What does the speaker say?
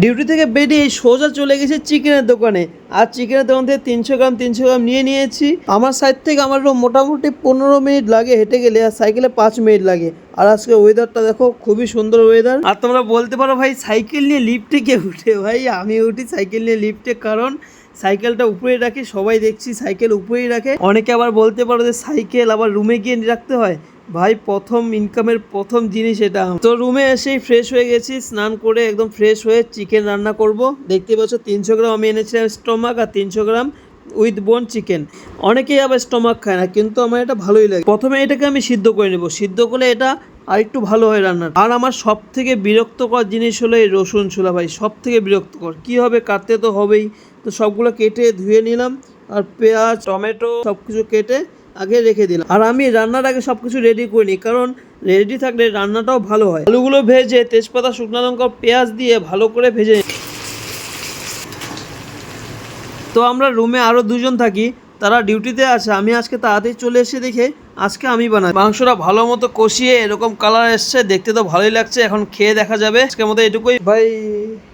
Duty থেকে বেরিয়ে সোজা চলে গেছে চিকেনের দোকানে। আর চিকেনের দোকান থেকে 300 গ্রাম নিয়ে নিয়েছি। আমার সাইড থেকে আমার মোটামুটি 15 মিনিট লাগে হেঁটে গেলে, আর সাইকেলে 5 মিনিট লাগে। আর আজকে ওয়েদারটা দেখো, খুবই সুন্দর ওয়েদার। আর তোমরা বলতে পারো ভাই সাইকেল নিয়ে লিফটে কে উঠে? ভাই আমি উঠি সাইকেল নিয়ে লিফটে, কারণ সাইকেলটা উপরেই রাখি। সবাই দেখছি সাইকেল উপরেই রাখে। অনেকে আবার বলতে পারো যে সাইকেল আবার রুমে গিয়ে রাখতে হয়। ভাই প্রথম ইনকামের প্রথম জিনিস এটা। তো রুমে এসেই ফ্রেশ হয়ে গেছি, স্নান করে একদম ফ্রেশ হয়ে চিকেন রান্না করব। দেখতে পাচ্ছ 300 গ্রাম আমি এনেছিলাম স্টোমাক, আর 300 গ্রাম উইথ বোন চিকেন। অনেকেই আবার স্টোমাক খায় না, কিন্তু আমার এটা ভালোই লাগে। প্রথমে এটাকে আমি সিদ্ধ করে নেব, সিদ্ধ করলে এটা আর একটু ভালো হয় রান্না। আর আমার সব থেকে বিরক্তকর জিনিস হলো এই রসুন ছোলা। ভাই সব থেকে বিরক্তকর, কি হবে, কাটতে তো হবেই। তো সবগুলো কেটে ধুয়ে নিলাম, আর পেঁয়াজ টমেটো সব কিছু কেটে আগে রেখে দিলাম। আর আমি রান্নার আগে সব কিছু রেডি করে নিই, কারণ রেডি থাকলে রান্নাটাও ভালো হয়। আলুগুলো ভেজে তেজপাতা শুকনো লঙ্কা পেঁয়াজ দিয়ে ভালো করে ভেজে। তো আমরা রুমে আরও দুজন থাকি, তারা ডিউটিতে আছে। আমি আজকে তাড়াতাড়ি চলে এসে দেখে আজকে আমি বানাই। মাংসটা ভালো মতো কষিয়ে এরকম কালার এসছে, দেখতে তো ভালোই লাগছে। এখন খেয়ে দেখা যাবে। আজকের মতো এটুকুই, ভাই।